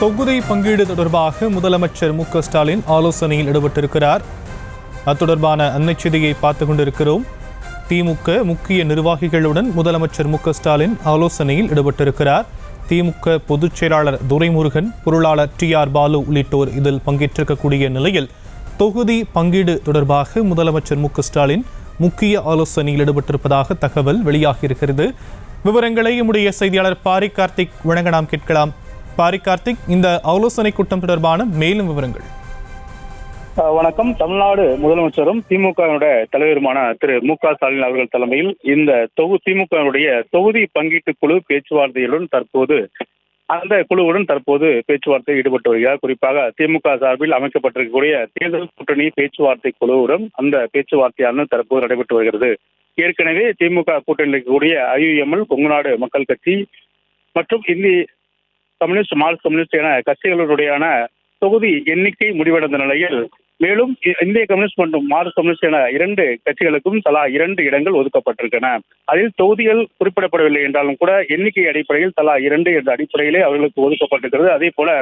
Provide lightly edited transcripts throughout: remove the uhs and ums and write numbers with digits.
தொகுதி பங்கீடு தொடர்பாக முதலமைச்சர் மு.க.ஸ்டாலின் ஆலோசனையில் ஈடுபட்டிருக்கிறார். அது தொடர்பான அன்னைச்செய்தியை பார்த்துக் கொண்டிருக்கிறோம். திமுக முக்கிய நிர்வாகிகளுடன் முதலமைச்சர் மு.க.ஸ்டாலின் ஆலோசனையில் ஈடுபட்டிருக்கிறார். திமுக பொதுச் செயலாளர் துரைமுருகன், பொருளாளர் டி.ஆர். பாலு உள்ளிட்டோர் இதில் பங்கேற்றிருக்கக்கூடிய நிலையில் தொகுதி பங்கீடு தொடர்பாக முதலமைச்சர் மு.க.ஸ்டாலின் முக்கிய ஆலோசனையில் ஈடுபட்டிருப்பதாக தகவல் வெளியாகியிருக்கிறது. விவரங்களை நம்முடைய செய்தியாளர் பாரி கார்த்திக் வழங்க நாம் கேட்கலாம். பாரி கார்த்திக், இந்த ஆலோசனை கூட்டம் தொடர்பான மேலும் விவரங்கள். வணக்கம். தமிழ்நாடு முதலமைச்சரும் திமுக தலைவருமான திரு மு.க.ஸ்டாலின் அவர்கள் தலைமையில் இந்த திமுக தொகுதி பங்கீட்டு குழு பேச்சுவார்த்தையுடன் அந்த குழுவுடன் தற்போது பேச்சுவார்த்தை ஈடுபட்டு வருகிறார். குறிப்பாக திமுக சார்பில் அமைக்கப்பட்டிருக்கக்கூடிய தேர்தல் கூட்டணி பேச்சுவார்த்தை குழுவுடன் அந்த பேச்சுவார்த்தையானது தற்போது நடைபெற்று வருகிறது. ஏற்கனவே திமுக கூட்டணியில் இருக்கக்கூடிய IUML, கொங்குநாடு மக்கள் கட்சி மற்றும் இந்திய கம்யூனிஸ்ட், மார்க்சிஸ்ட் கம்யூனிஸ்ட் என கட்சிகளுடையான தொகுதி எண்ணிக்கை முடிவடைந்த நிலையில் மேலும் இந்திய கம்யூனிஸ்ட் மற்றும் மார்க்சிஸ்ட் கம்யூனிஸ்ட் என 2 கட்சிகளுக்கும் தலா 2 இடங்கள் ஒதுக்கப்பட்டிருக்கின்றன. அதில் தொகுதிகள் குறிப்பிடப்படவில்லை என்றாலும் கூட எண்ணிக்கை அடிப்படையில் தலா 2 என்ற அடிப்படையிலே அவர்களுக்கு ஒதுக்கப்பட்டிருக்கிறது. அதே போல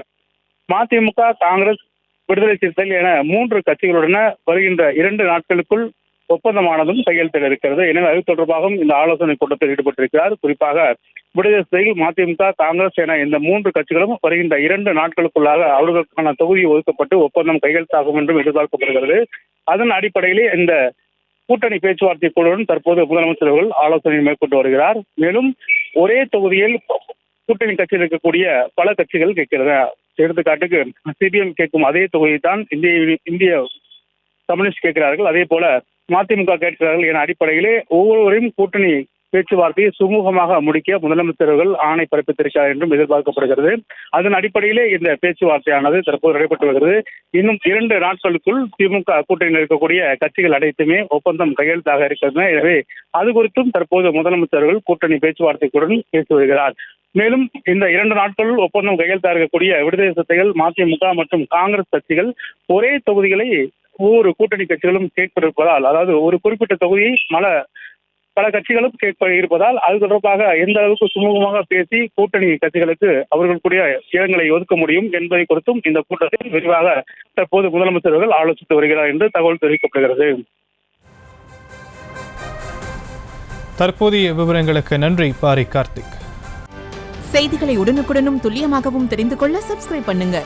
மதிமுக, காங்கிரஸ், விடுதலை சிறுத்தைகள் என 3 கட்சிகளுடன் வருகின்ற 2 நாட்களுக்குள் ஒப்பந்தமானதும் கையெழுத்திட இருக்கிறது. எனவே அது தொடர்பாகவும் இந்த ஆலோசனை கூட்டத்தில் ஈடுபட்டிருக்கிறார். குறிப்பாக விடுதலை சிறுத்தைகள், மதிமுக, காங்கிரஸ் என இந்த 3 கட்சிகளும் வருகின்ற 2 நாட்களுக்குள்ளாக அவர்களுக்கான தொகுதி ஒதுக்கப்பட்டு ஒப்பந்தம் கையெழுத்தாகும் என்றும் எதிர்பார்க்கப்படுகிறது. அதன் அடிப்படையிலே இந்த கூட்டணி பேச்சுவார்த்தை குழுவுடன் தற்போது முதலமைச்சர் அவர்கள் ஆலோசனை மேற்கொண்டு வருகிறார். மேலும் ஒரே தொகுதியில் கூட்டணி கட்சியில் இருக்கக்கூடிய பல கட்சிகள் கேட்கிறது. எடுத்துக்காட்டுக்கு CPM கேட்கும் அதே தொகுதியை தான் இந்திய கம்யூனிஸ்ட் கேட்கிறார்கள், அதே போல மதிமுக கேட்கிறார்கள் என அடிப்படையிலே ஒவ்வொருவரையும் கூட்டணி பேச்சுவார்த்தையை சுமூகமாக முடிக்க முதலமைச்சர்கள் ஆணை பிறப்பித்திருக்கிறார் என்றும் எதிர்பார்க்கப்படுகிறது. அதன் அடிப்படையிலே இந்த பேச்சுவார்த்தையானது தற்போது நடைபெற்று வருகிறது. இன்னும் 2 நாட்களுக்குள் திமுக கூட்டணியில் இருக்கக்கூடிய கட்சிகள் அனைத்துமே ஒப்பந்தம் கையெழுத்தாக இருக்கிறது. எனவே அது குறித்தும் தற்போது முதலமைச்சர்கள் கூட்டணி பேச்சுவார்த்தைக்குடன் பேசி வருகிறார். மேலும் இந்த 2 நாட்களில் ஒப்பந்தம் கையெழுத்தாக இருக்கக்கூடிய விடுதலை சிறுத்தைகள், மதிமுக மற்றும் காங்கிரஸ் கட்சிகள் ஒரே தொகுதிகளை ஒவ்வொரு கூட்டணி கட்சிகளும் கேட்பிருப்பதால், அதாவது ஒரு குறிப்பிட்ட தொகுதியை பல கட்சிகளும் கேட்ப இருப்பதால் அது தொடர்பாக எந்த அளவுக்கு சுமூகமாக பேசி கூட்டணி கட்சிகளுக்கு அவர்களுடைய இடங்களை ஒதுக்க முடியும் என்பதை குறித்தும் இந்த கூட்டத்தில் விரிவாக தற்போது முதலமைச்சர்கள் ஆலோசித்து வருகிறார் என்று தகவல் தெரிவிக்கப்படுகிறது. தற்போதைய விவரங்களுக்கு நன்றி பாரி கார்த்திக். செய்திகளை உடனுக்குடனும் துல்லியமாகவும் தெரிந்து கொள்ள சப்ஸ்கிரைப் பண்ணுங்க.